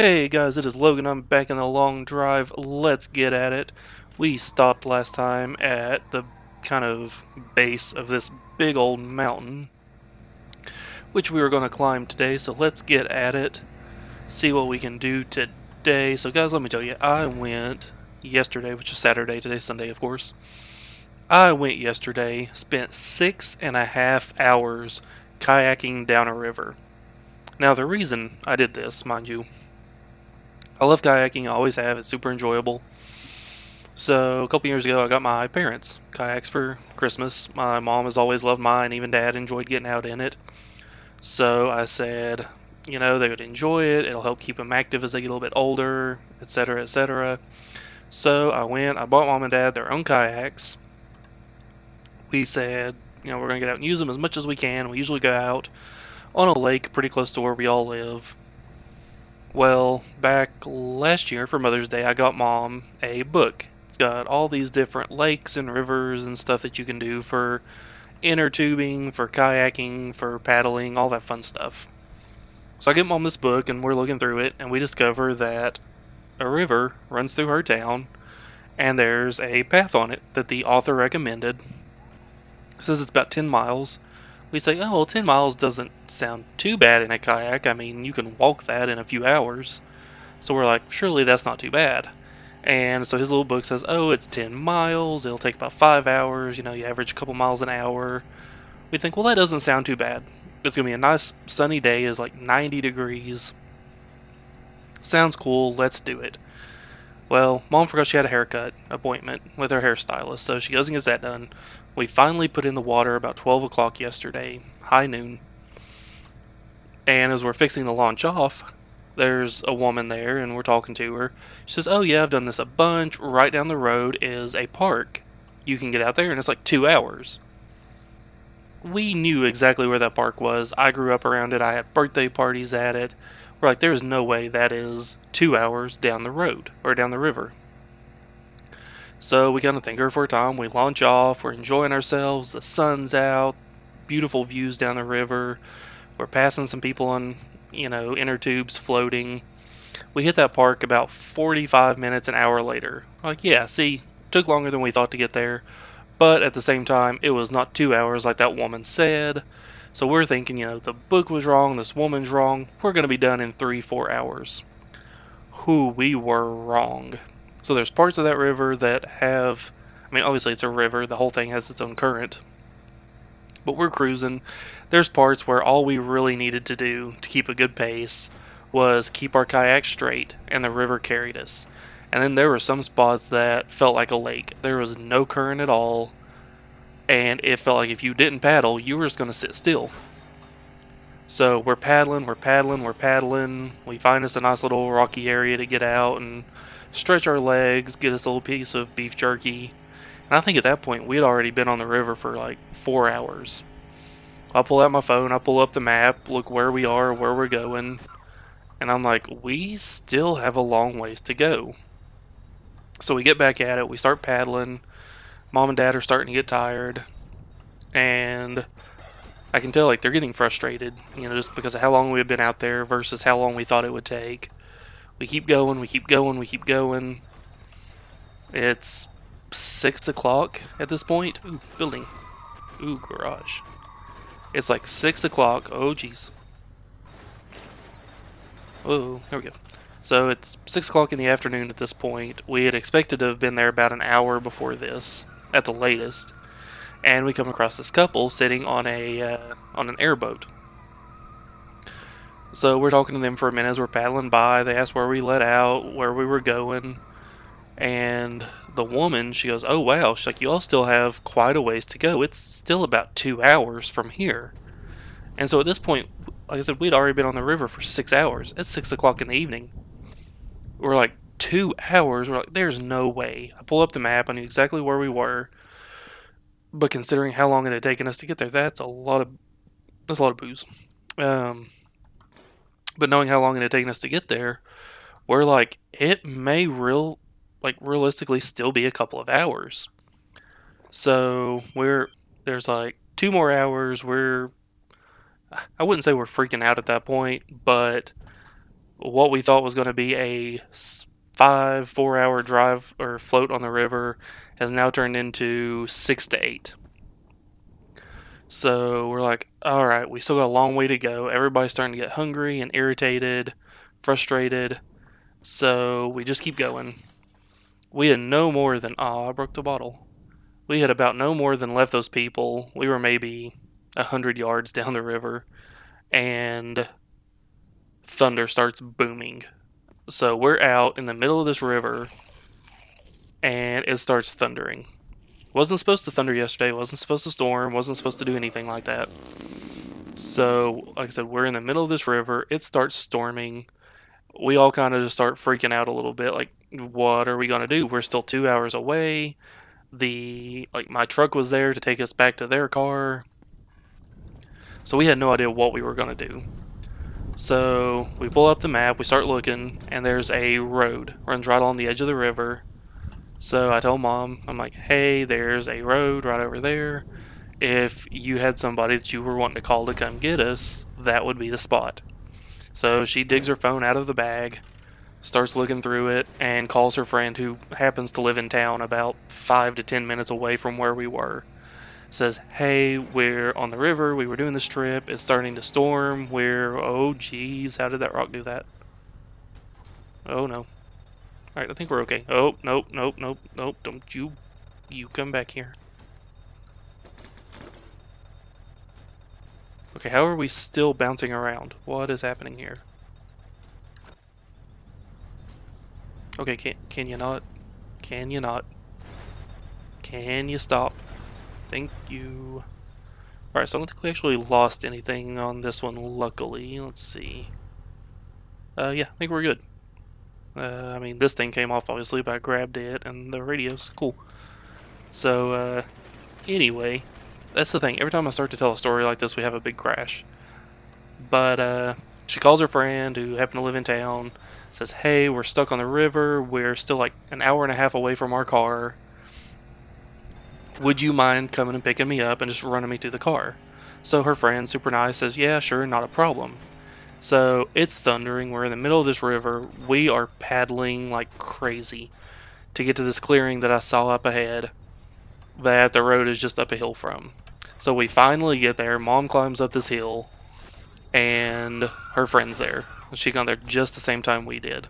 Hey guys, it is Logan. I'm back in the long drive. Let's get at it. We stopped last time at the kind of base of this big old mountain, which we were going to climb today, so let's get at it. See what we can do today. So guys, let me tell you, I went yesterday, which is Saturday, today's Sunday of course. I went yesterday, spent 6.5 hours kayaking down a river. Now the reason I did this, mind you, I love kayaking, I always have, it's super enjoyable. So a couple years ago, I got my parents kayaks for Christmas. My mom has always loved mine, even Dad enjoyed getting out in it. So I said, they would enjoy it. It'll help keep them active as they get a little bit older, etc., etc. So I bought Mom and Dad their own kayaks. We said, we're gonna get out and use them as much as we can. We usually go out on a lake pretty close to where we all live. Well, back last year for Mother's Day, I got Mom a book. It's got all these different lakes and rivers and stuff that you can do for inner tubing, for kayaking, for paddling, all that fun stuff. So I get Mom this book and we're looking through it and we discover that a river runs through her town and there's a path on it that the author recommended. It says it's about 10 miles. We say, oh, well, 10 miles doesn't sound too bad in a kayak. I mean, you can walk that in a few hours. So we're like, surely that's not too bad. And so his little book says, oh, it's 10 miles. It'll take about 5 hours. You average a couple miles an hour. We think, well, that doesn't sound too bad. It's going to be a nice sunny day. It's like 90 degrees. Sounds cool. Let's do it. Well, Mom forgot she had a haircut appointment with her hairstylist, so she goes and gets that done. We finally put in the water about 12 o'clock yesterday, high noon. And as we're fixing to launch off, there's a woman there and we're talking to her. She says, oh yeah, I've done this a bunch. Right down the road is a park. You can get out there and it's like 2 hours. We knew exactly where that park was. I grew up around it. I had birthday parties at it. We're like, there's no way that is 2 hours down the road or down the river. So we kind of think her for a time. We launch off. We're enjoying ourselves. The sun's out. Beautiful views down the river. We're passing some people on, inner tubes floating. We hit that park about 45 minutes, an hour later. Like, yeah, see, took longer than we thought to get there. But at the same time, it was not 2 hours like that woman said. So we're thinking, the book was wrong, this woman's wrong. We're going to be done in 3-4 hours. We were wrong. So there's parts of that river that have, obviously it's a river, the whole thing has its own current. But we're cruising. There's parts where all we really needed to do to keep a good pace was keep our kayak straight, and the river carried us. And then there were some spots that felt like a lake. There was no current at all, and it felt like if you didn't paddle, you were just going to sit still. So we're paddling, we're paddling, we're paddling. We find us a nice little rocky area to get out and stretch our legs, get us a little piece of beef jerky. And I think at that point we had already been on the river for like 4 hours. I pull out my phone, I pull up the map, look where we are, where we're going, and I'm like, we still have a long ways to go. So we get back at it, we start paddling. Mom and Dad are starting to get tired, and I can tell like they're getting frustrated, just because of how long we had been out there versus how long we thought it would take. We keep going, we keep going, we keep going. It's 6 o'clock at this point. Ooh, building. Ooh, garage. It's like 6 o'clock. Oh, jeez. Oh, there we go. So it's 6 o'clock in the afternoon at this point. We had expected to have been there about an hour before this, at the latest. And we come across this couple sitting on an airboat. So we're talking to them for a minute as we're paddling by. They asked where we let out, where we were going. And the woman, she goes, oh wow, she's like, you all still have quite a ways to go. It's still about 2 hours from here. And so at this point, like I said, we'd already been on the river for 6 hours. It's 6 o'clock in the evening. We're like, 2 hours? We're like, there's no way. I pull up the map, I knew exactly where we were. But considering how long it had taken us to get there, that's a lot of booze. But knowing how long it had taken us to get there, we're like, it may realistically still be a couple of hours. So there's like 2 more hours. I wouldn't say we're freaking out at that point, but what we thought was going to be a 4 hour drive or float on the river has now turned into 6 to 8. So we're like, all right, we still got a long way to go. Everybody's starting to get hungry and irritated, frustrated. So we just keep going. We had no more than, oh, I broke the bottle. We had about no more than left those people. We were maybe 100 yards down the river, and thunder starts booming. So we're out in the middle of this river, and it starts thundering. Wasn't supposed to thunder yesterday, wasn't supposed to storm, wasn't supposed to do anything like that. So, like I said, we're in the middle of this river, it starts storming. We all kind of just start freaking out a little bit, like, what are we gonna do? We're still 2 hours away. My truck was there to take us back to their car. So we had no idea what we were gonna do. So we pull up the map, we start looking, and there's a road runs right on the edge of the river. So I told Mom, I'm like, hey, there's a road right over there. If you had somebody that you were wanting to call to come get us, that would be the spot. So she digs her phone out of the bag, starts looking through it, and calls her friend who happens to live in town about 5 to 10 minutes away from where we were. Says, hey, we're on the river, we were doing this trip, it's starting to storm, oh geez, how did that rock do that? Oh no. Alright, I think we're okay. Oh, nope, nope, nope, nope, don't you come back here. Okay, how are we still bouncing around? What is happening here? Okay, can you not? Can you not? Can you stop? Thank you. Alright, so I don't think we actually lost anything on this one, luckily. Let's see. Yeah, I think we're good. I mean, this thing came off, obviously, but I grabbed it, and the radio's cool. So, anyway, that's the thing. Every time I start to tell a story like this, we have a big crash. But, she calls her friend, who happened to live in town, says, hey, we're stuck on the river, we're still like an hour and a half away from our car. Would you mind coming and picking me up and just running me to the car? So her friend, super nice, says, yeah, sure, not a problem. So it's thundering, we're in the middle of this river, we are paddling like crazy to get to this clearing that I saw up ahead that the road is just up a hill from. So we finally get there, Mom climbs up this hill, and her friend's there. She got there just the same time we did.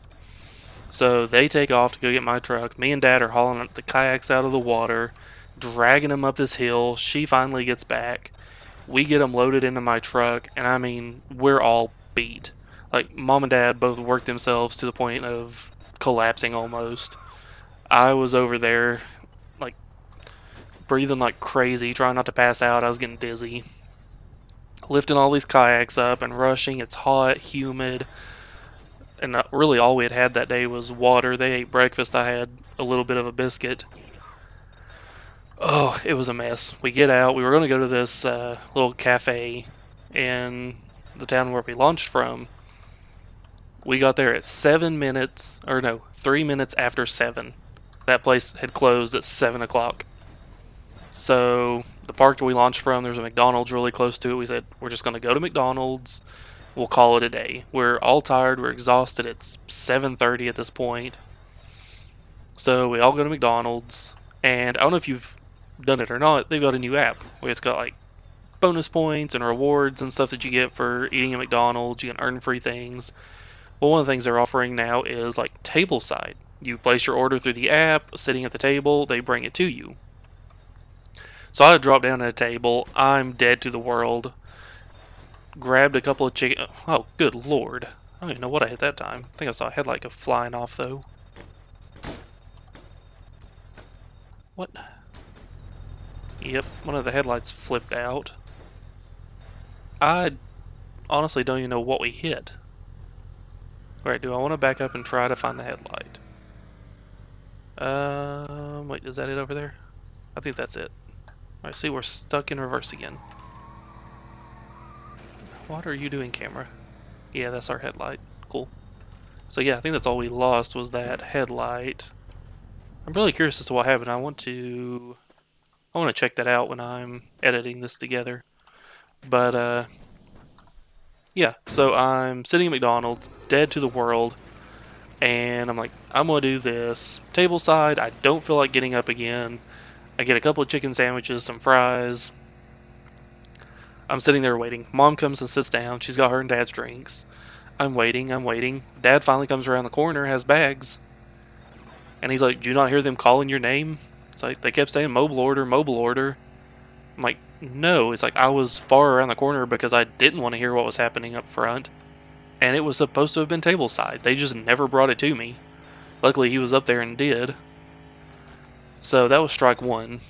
So they take off to go get my truck. Me and Dad are hauling the kayaks out of the water, dragging them up this hill. She finally gets back. We get them loaded into my truck, and I mean, we're all beat. Like, Mom and Dad both worked themselves to the point of collapsing almost. I was over there, like, breathing like crazy, trying not to pass out. I was getting dizzy. Lifting all these kayaks up and rushing. It's hot, humid. And really all we had that day was water. They ate breakfast. I had a little bit of a biscuit. Oh, it was a mess. We get out. We were going to go to this little cafe in the town where we launched from. We got there at 3 minutes after 7. That place had closed at 7 o'clock. So the park that we launched from, there's a McDonald's really close to it. We said, we're just going to go to McDonald's. We'll call it a day. We're all tired. We're exhausted. It's 7:30 at this point. So we all go to McDonald's. And I don't know if you've done it or not. They've got a new app where it's got like bonus points and rewards and stuff that you get for eating at McDonald's. You can earn free things. Well, one of the things they're offering now is like tableside. You place your order through the app, sitting at the table, they bring it to you. So I dropped down at a table. I'm dead to the world. Grabbed a couple of chicken. Oh, good lord. I don't even know what I hit that time. I think I saw a headlight go flying off, though. What? Yep, one of the headlights flipped out. I honestly don't even know what we hit. Alright, do I want to back up and try to find the headlight? Wait, is that it over there? I think that's it. Alright, see, we're stuck in reverse again. What are you doing, camera? Yeah, that's our headlight. Cool. So yeah, I think that's all we lost was that headlight. I'm really curious as to what happened. I want to check that out when I'm editing this together. But Yeah, so I'm sitting at McDonald's, dead to the world, and I'm like, I'm gonna do this. Table side, I don't feel like getting up again. I get a couple of chicken sandwiches, some fries. I'm sitting there waiting. Mom comes and sits down. She's got her and Dad's drinks. I'm waiting, I'm waiting. Dad finally comes around the corner, has bags. And he's like, do you not hear them calling your name? It's like, they kept saying mobile order, mobile order. I'm like, no. It's like, I was far around the corner because I didn't want to hear what was happening up front. And it was supposed to have been tableside. They just never brought it to me. Luckily, he was up there and did. So that was strike one.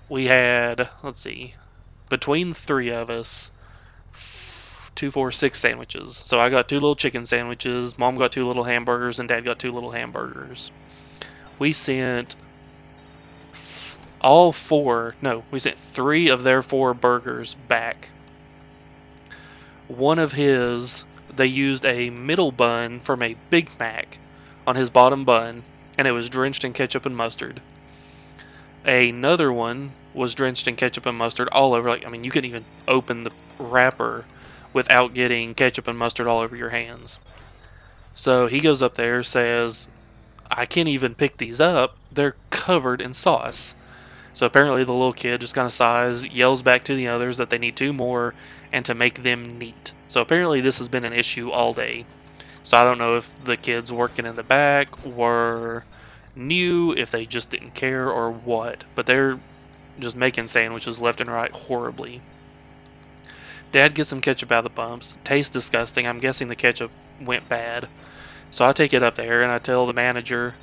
We had, let's see, between the three of us, 2, 4, 6 sandwiches. So I got 2 little chicken sandwiches, Mom got 2 little hamburgers, and Dad got 2 little hamburgers. We sent we sent 3 of their 4 burgers back. One of his, they used a middle bun from a Big Mac on his bottom bun, and it was drenched in ketchup and mustard. Another one was drenched in ketchup and mustard all over. Like, I mean, you couldn't even open the wrapper without getting ketchup and mustard all over your hands. So he goes up there, says, I can't even pick these up. They're covered in sauce. So apparently the little kid just kind of sighs, yells back to the others that they need 2 more and to make them neat. So apparently this has been an issue all day. So I don't know if the kids working in the back were new, if they just didn't care or what. But they're just making sandwiches left and right horribly. Dad gets some ketchup out of the pumps. Tastes disgusting. I'm guessing the ketchup went bad. So I take it up there and I tell the manager,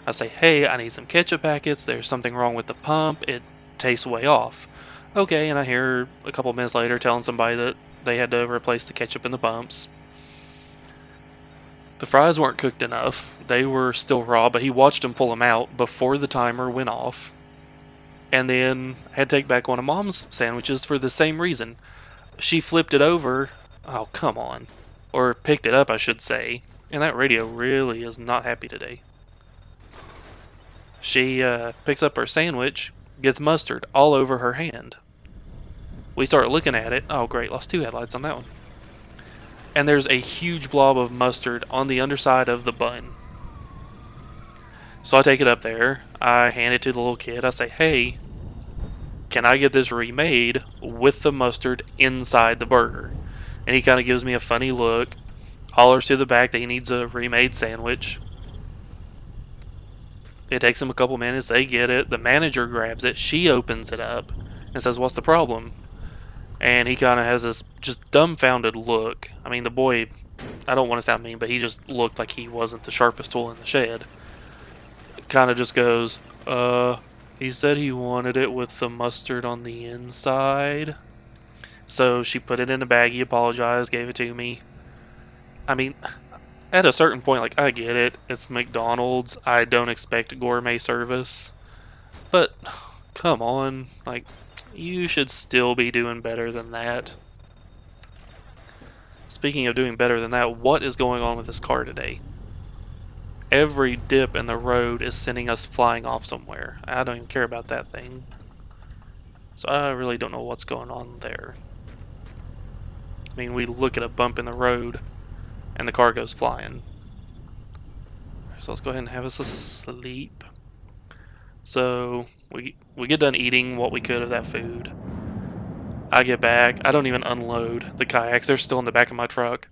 I say, hey, I need some ketchup packets. There's something wrong with the pump. It tastes way off. Okay, and I hear a couple minutes later telling somebody that they had to replace the ketchup in the pumps. The fries weren't cooked enough. They were still raw, but he watched them pull them out before the timer went off. And then had to take back one of Mom's sandwiches for the same reason. She flipped it over. Oh, come on. Or picked it up, I should say. And that radio really is not happy today. She picks up her sandwich, gets mustard all over her hand. We start looking at it. Oh, great. Lost 2 headlights on that one. And there's a huge blob of mustard on the underside of the bun. So I take it up there. I hand it to the little kid. I say, hey, can I get this remade with the mustard inside the burger? And he kind of gives me a funny look, hollers to the back that he needs a remade sandwich. It takes them a couple minutes. They get it. The manager grabs it. She opens it up and says, what's the problem? And he kind of has this just dumbfounded look. I mean, the boy, I don't want to sound mean, but he just looked like he wasn't the sharpest tool in the shed. Kind of just goes, he said he wanted it with the mustard on the inside. So she put it in a bag. He apologized, gave it to me. I mean, at a certain point, like, I get it. It's McDonald's. I don't expect gourmet service. But, come on. Like, you should still be doing better than that. Speaking of doing better than that, what is going on with this car today? Every dip in the road is sending us flying off somewhere. I don't even care about that thing. So I really don't know what's going on there. I mean, we look at a bump in the road and the car goes flying. So let's go ahead and have us a sleep. So we get done eating what we could of that food. I get back. I don't even unload the kayaks. They're still in the back of my truck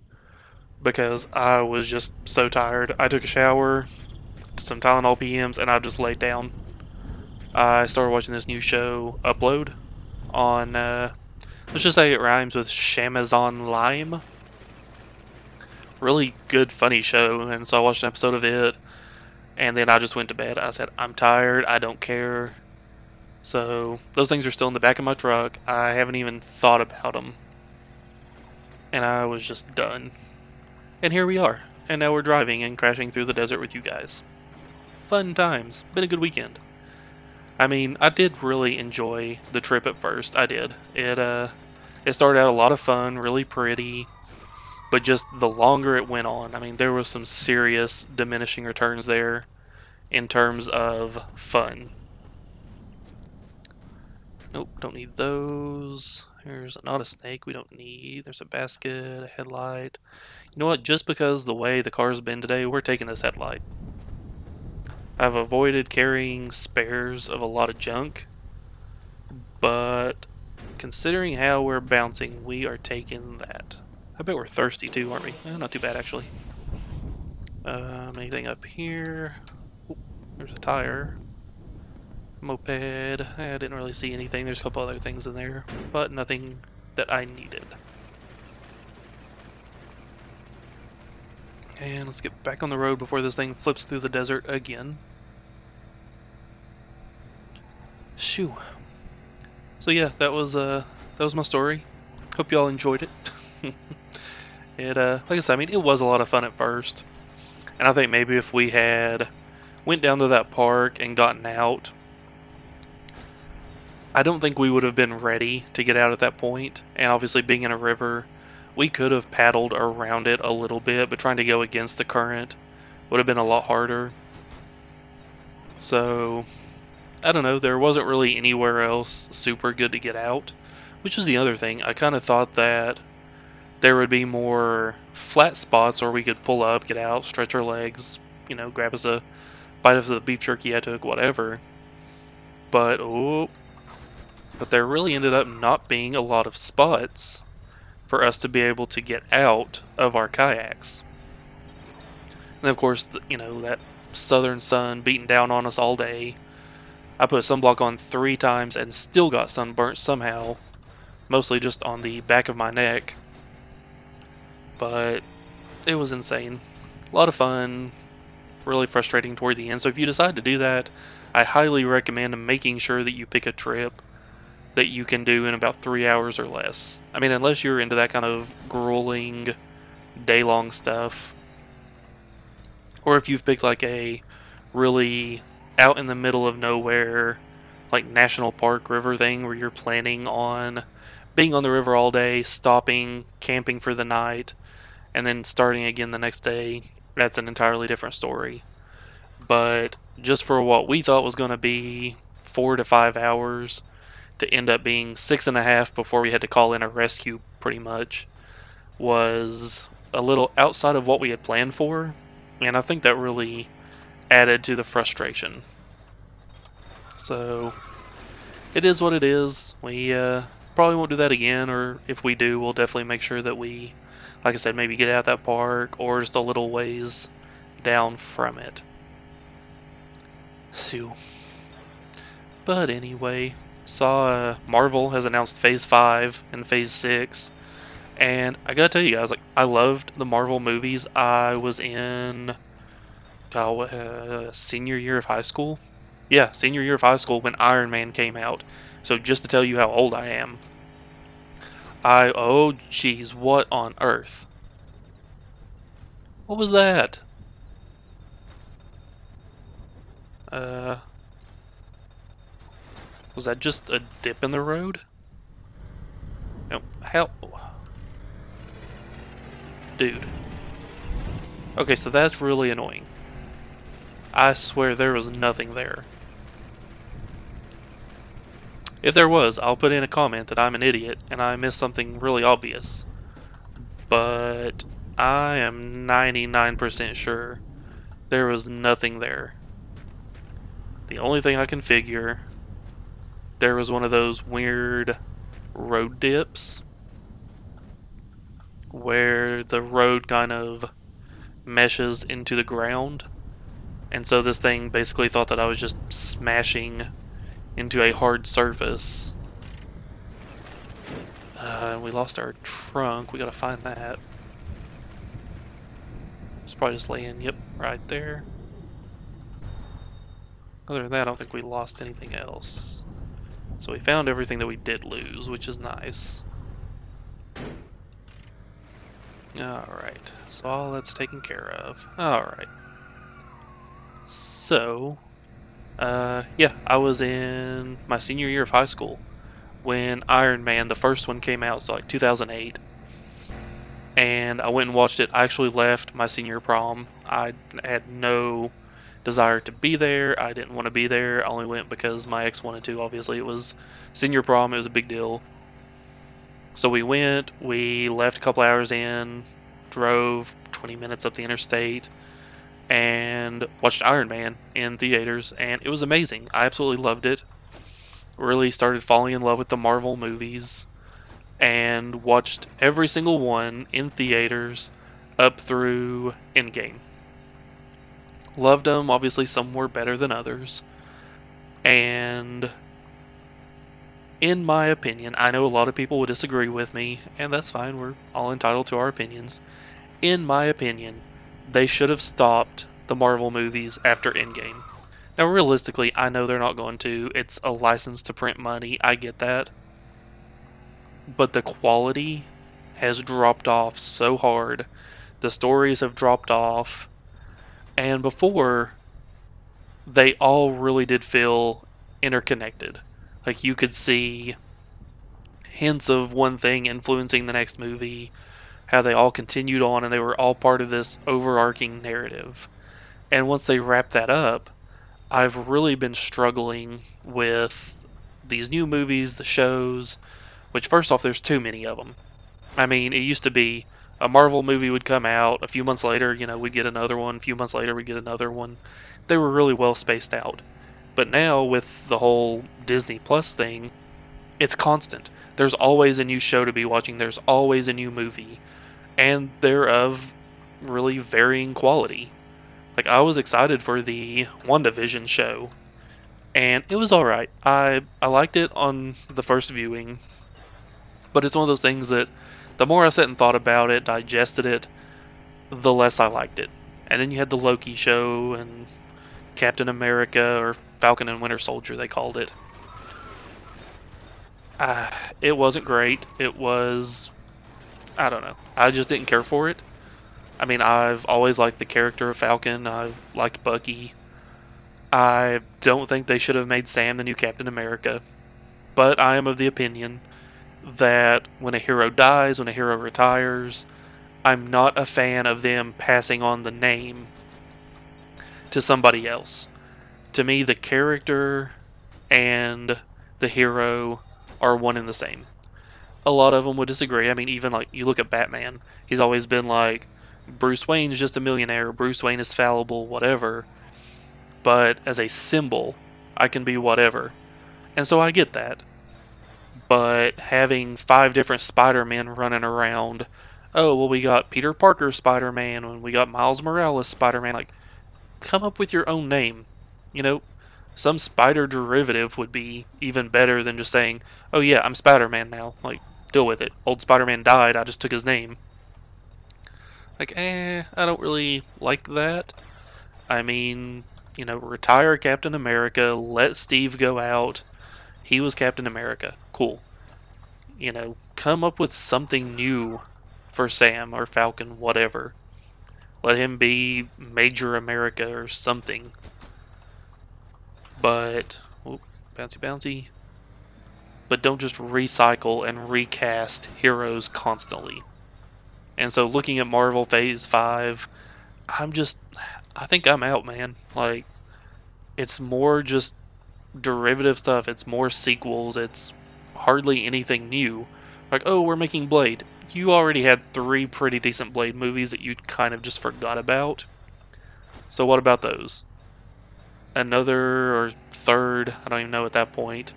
because I was just so tired. I took a shower, some Tylenol PMs, and I just laid down. I started watching this new show, Upload, on, let's just say it rhymes with Shamazon Lime. Really good, funny show, and so I watched an episode of it, and then I just went to bed. I said, I'm tired, I don't care. So, those things are still in the back of my truck. I haven't even thought about them. And I was just done. And here we are. And now we're driving and crashing through the desert with you guys. Fun times. Been a good weekend. I mean, I did really enjoy the trip at first. I did. It started out a lot of fun, really pretty. But just the longer it went on, I mean, there was some serious diminishing returns there in terms of fun. Nope, don't need those. There's not a snake we don't need. There's a basket, a headlight. You know what? Just because the way the car's been today, we're taking this headlight. I've avoided carrying spares of a lot of junk, but considering how we're bouncing, we are taking that. I bet we're thirsty too, aren't we? Not too bad, actually. Anything up here? Oop, there's a tire. Moped. I didn't really see anything. There's a couple other things in there, but nothing that I needed. And let's get back on the road before this thing flips through the desert again. Shoo. So yeah, that was my story. Hope y'all enjoyed it. Like I said, I mean, it was a lot of fun at first, and I think maybe if we had went down to that park and gotten out, I don't think we would have been ready to get out at that point. And obviously, being in a river, we could have paddled around it a little bit, but trying to go against the current would have been a lot harder. So I don't know, there wasn't really anywhere else super good to get out, which was the other thing. I kind of thought that there would be more flat spots where we could pull up, get out, stretch our legs, you know, grab us a bite of the beef jerky I took, whatever. But there really ended up not being a lot of spots for us to be able to get out of our kayaks. And of course, you know, that southern sun beating down on us all day. I put sunblock on 3 times and still got sunburnt somehow, mostly just on the back of my neck. But it was insane. A lot of fun, really frustrating toward the end. So if you decide to do that, I highly recommend making sure that you pick a trip that you can do in about 3 hours or less. I mean, unless you're into that kind of grueling, day-long stuff. Or if you've picked like a really out in the middle of nowhere, like national park river thing where you're planning on being on the river all day, stopping, camping for the night, and then starting again the next day, that's an entirely different story. But just for what we thought was going to be 4 to 5 hours, to end up being 6.5 before we had to call in a rescue, pretty much, was a little outside of what we had planned for, and I think that really added to the frustration. So it is what it is. We probably won't do that again, or if we do, we'll definitely make sure that we, like I said, maybe get out that park or just a little ways down from it. So, but anyway, saw Marvel has announced Phase 5 and Phase 6, and I gotta tell you guys, like, I loved the Marvel movies. I was in senior year of high school. Yeah, senior year of high school when Iron Man came out. So just to tell you how old I am. Oh geez, what on earth? What was that? Was that just a dip in the road? No, how? Dude. Okay, so that's really annoying. I swear there was nothing there. If there was, I'll put in a comment that I'm an idiot and I missed something really obvious. But I am 99% sure there was nothing there. The only thing I can figure, there was one of those weird road dips where the road kind of meshes into the ground. And so this thing basically thought that I was just smashing into a hard surface. And we lost our trunk. We gotta find that. It's probably just laying, yep, right there. Other than that, I don't think we lost anything else. So we found everything that we did lose, which is nice. Alright, so all that's taken care of. Alright. So, yeah, I was in my senior year of high school when Iron Man, the first one, came out, so like 2008. And I went and watched it. I actually left my senior prom. I had no desire to be there. I didn't want to be there. I only went because my ex wanted to. Obviously, it was senior prom. It was a big deal. So we went. We left a couple hours in, drove 20 minutes up the interstate, and watched Iron Man in theaters, and it was amazing. I absolutely loved it. Really started falling in love with the Marvel movies, and watched every single one in theaters up through Endgame. Loved them. Obviously, some were better than others. And in my opinion, I know a lot of people will disagree with me, and that's fine. We're all entitled to our opinions. In my opinion, they should have stopped the Marvel movies after Endgame. Now, realistically, I know they're not going to. It's a license to print money. I get that. But the quality has dropped off so hard. The stories have dropped off. And before, they all really did feel interconnected. Like you could see hints of one thing influencing the next movie, how they all continued on and they were all part of this overarching narrative. And once they wrapped that up, I've really been struggling with these new movies, the shows, which first off, there's too many of them. I mean, it used to be a Marvel movie would come out, a few months later, we'd get another one, a few months later, we'd get another one. They were really well spaced out. But now, with the whole Disney Plus thing, it's constant. There's always a new show to be watching, there's always a new movie, and they're of really varying quality. Like, I was excited for the WandaVision show, and it was alright. I liked it on the first viewing, but it's one of those things that the more I sat and thought about it, digested it, the less I liked it. And then you had the Loki show and Captain America, or Falcon and Winter Soldier, they called it. It wasn't great. It was, I don't know. I just didn't care for it. I mean, I've always liked the character of Falcon. I've liked Bucky. I don't think they should have made Sam the new Captain America. But I am of the opinion that when a hero dies, when a hero retires, I'm not a fan of them passing on the name to somebody else. To me, the character and the hero are one and the same. A lot of them would disagree. I mean, even like you look at Batman, he's always been like, Bruce Wayne's just a millionaire, Bruce Wayne is fallible, whatever. But as a symbol, I can be whatever. And so I get that. But having 5 different Spider-Men running around, oh, well, we got Peter Parker Spider-Man, and we got Miles Morales Spider-Man, like, come up with your own name. Some spider derivative would be even better than just saying, oh yeah, I'm Spider-Man now. Like, deal with it. Old Spider-Man died, I just took his name. Like, I don't really like that. I mean, retire Captain America, let Steve go out. He was Captain America. Cool. Come up with something new for Sam or Falcon, whatever. Let him be Major America or something. But, bouncy bouncy. But don't just recycle and recast heroes constantly. And so looking at Marvel Phase 5, I think I'm out, man. Like, it's more just derivative stuff. It's more sequels. It's hardly anything new. Like, oh, we're making Blade. You already had 3 pretty decent Blade movies that you kind of just forgot about. So what about those? Another or third, I don't even know at that point,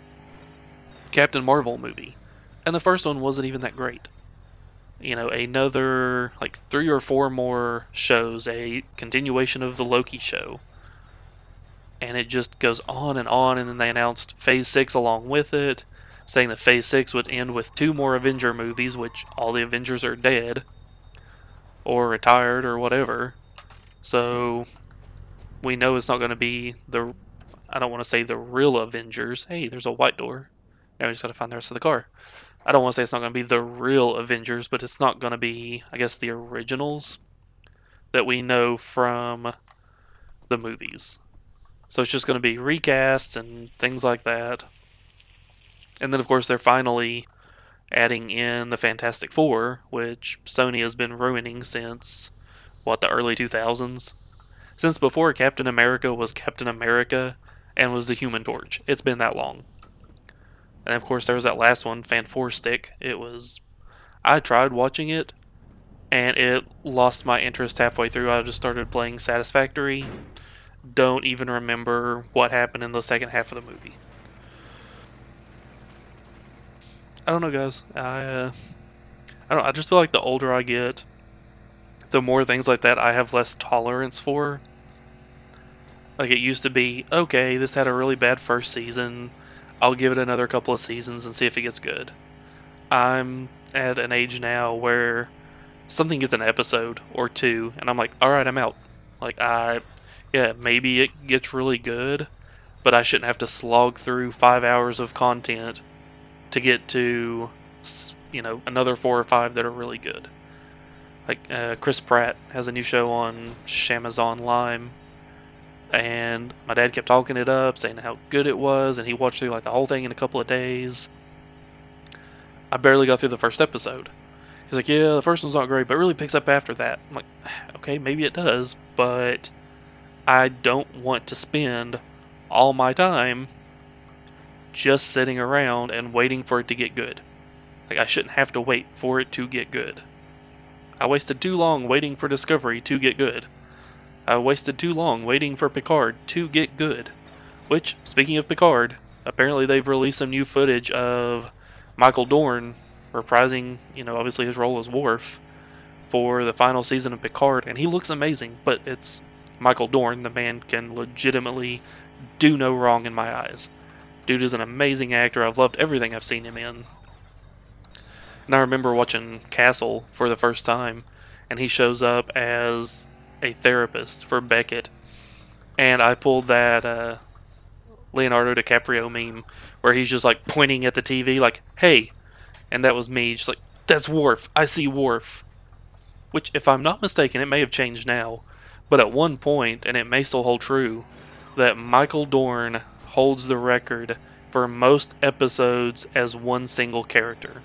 Captain Marvel movie. And the first one wasn't even that great. Another, like 3 or 4 more shows, a continuation of the Loki show. And it just goes on, and then they announced Phase 6 along with it, saying that Phase 6 would end with 2 more Avenger movies, which all the Avengers are dead, or retired, or whatever. So, we know it's not going to be I don't want to say the real Avengers. Hey, there's a white door. Now we just got to find the rest of the car. I don't want to say it's not going to be the real Avengers, but it's not going to be, I guess, the originals that we know from the movies. So it's just going to be recasts and things like that. And then, of course, they're finally adding in the Fantastic Four, which Sony has been ruining since, the early 2000s? Since before Captain America was Captain America and was the Human Torch. It's been that long. And of course, there was that last one, Fan Four Stick. It was. I tried watching it, and it lost my interest halfway through. I just started playing Satisfactory. Don't even remember what happened in the second half of the movie. I don't know, guys. I don't. I just feel like the older I get, the more things like that I have less tolerance for. Like it used to be, okay, this had a really bad first season. I'll give it another couple of seasons and see if it gets good. I'm at an age now where something gets an episode or two, and I'm like, all right, I'm out. Like yeah, maybe it gets really good, but I shouldn't have to slog through 5 hours of content to get to, another 4 or 5 that are really good. Like Chris Pratt has a new show on Shamazon Lime, and my dad kept talking it up, saying how good it was, and he watched through like the whole thing in a couple of days. I barely got through the first episode. He's like, yeah, the first one's not great, but it really picks up after that. I'm like, okay, maybe it does, but I don't want to spend all my time just sitting around and waiting for it to get good. Like, I shouldn't have to wait for it to get good. I wasted too long waiting for Discovery to get good. I wasted too long waiting for Picard to get good. Which, speaking of Picard, apparently they've released some new footage of Michael Dorn reprising, obviously his role as Worf for the final season of Picard, and he looks amazing, but it's Michael Dorn. The man can legitimately do no wrong in my eyes. Dude is an amazing actor. I've loved everything I've seen him in. And I remember watching Castle for the first time, and he shows up as a therapist for Beckett, and I pulled that Leonardo DiCaprio meme where he's just like pointing at the TV like, hey, and that was me, just like, that's Worf, I see Worf. Which, if I'm not mistaken, it may have changed now, but at one point, and it may still hold true, that Michael Dorn holds the record for most episodes as one single character,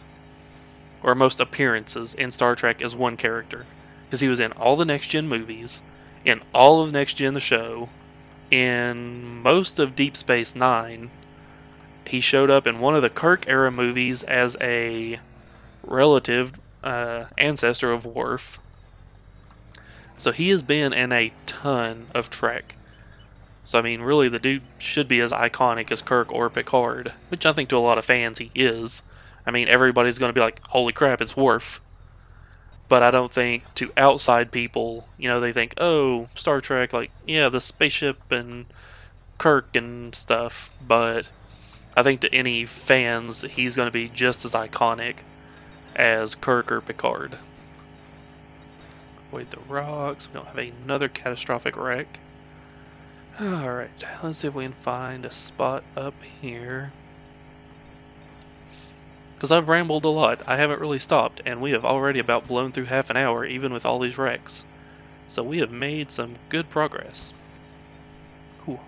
or most appearances in Star Trek as one character, because he was in all the Next Gen movies, in all of Next Gen the show, in most of Deep Space Nine. He showed up in one of the Kirk era movies as a relative ancestor of Worf. So he has been in a ton of Trek. So I mean, really, the dude should be as iconic as Kirk or Picard, which I think to a lot of fans he is. I mean, everybody's going to be like, holy crap, it's Worf. But I don't think to outside people, they think, oh, Star Trek, like, yeah, the spaceship and Kirk and stuff. But I think to any fans, he's going to be just as iconic as Kirk or Picard. Avoid the rocks. We don't have another catastrophic wreck. Alright, let's see if we can find a spot up here. Because I've rambled a lot. I haven't really stopped, and we have already about blown through half an hour, even with all these wrecks. So we have made some good progress. Cool.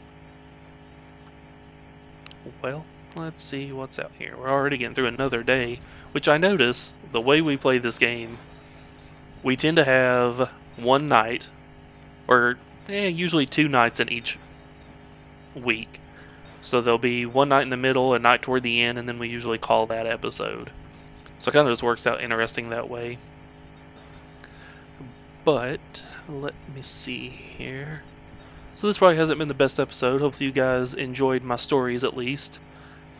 Well, let's see what's out here. We're already getting through another day, which I notice, the way we play this game, we tend to have one night, or usually 2 nights in each week. So there'll be one night in the middle, a night toward the end, and then we usually call that episode. So it kind of just works out interesting that way. But, let me see here. So this probably hasn't been the best episode. Hopefully you guys enjoyed my stories at least.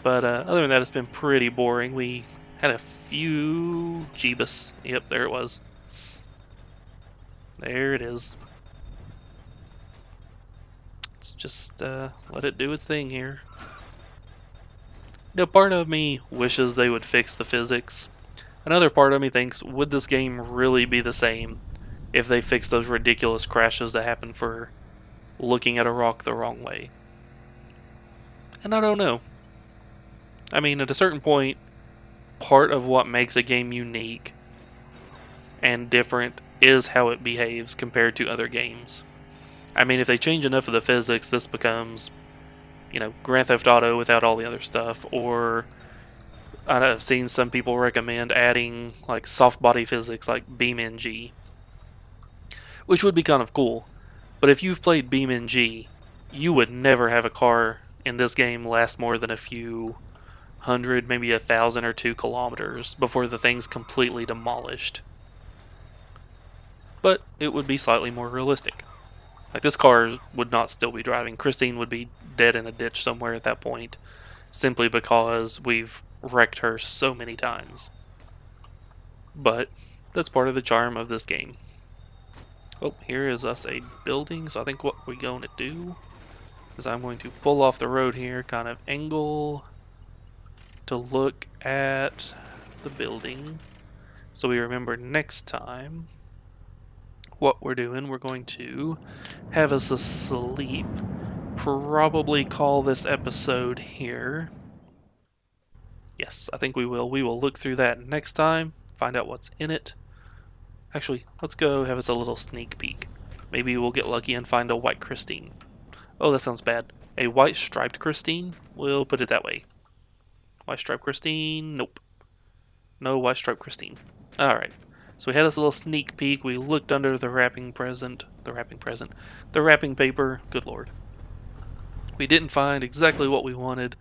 But other than that, it's been pretty boring. We had a few... Jeebus. Yep, there it was. There it is. Let's just let it do its thing here. Part of me wishes they would fix the physics. Another part of me thinks, would this game really be the same if they fixed those ridiculous crashes that happen for looking at a rock the wrong way? And I don't know. I mean, at a certain point, part of what makes a game unique and different is how it behaves compared to other games. I mean, if they change enough of the physics, this becomes, Grand Theft Auto without all the other stuff. Or I've seen some people recommend adding soft body physics like BeamNG, which would be kind of cool. But if you've played BeamNG, you would never have a car in this game last more than a few hundred, maybe 1,000 or 2 kilometers before the thing's completely demolished. But it would be slightly more realistic. Like, this car would not still be driving. Christine would be dead in a ditch somewhere at that point, simply because we've wrecked her so many times. But that's part of the charm of this game. Oh, here is us a building, so I think what we're going to do is I'm going to pull off the road here, kind of angle to look at the building, so we remember next time what we're doing. We're going to have us asleep, probably call this episode here. Yes, I think we will. We will look through that next time, find out what's in it. Actually, let's go have us a little sneak peek. Maybe we'll get lucky and find a white Christine. Oh, that sounds bad. A white striped Christine? We'll put it that way. White striped Christine? Nope. No white striped Christine. Alright. So we had us a little sneak peek. We looked under the wrapping paper. Good lord. We didn't find exactly what we wanted,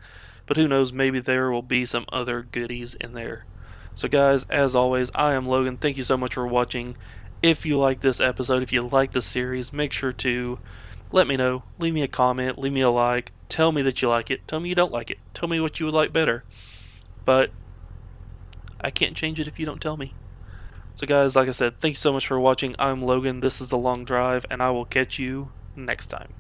but who knows, maybe there will be some other goodies in there. So guys, as always, I am Logan. Thank you so much for watching. If you like this episode, if you like the series, make sure to let me know. Leave me a comment, leave me a like, tell me that you like it, tell me you don't like it, tell me what you would like better. But I can't change it if you don't tell me. So guys, like I said, thank you so much for watching. I'm Logan, this is The Long Drive, and I will catch you next time.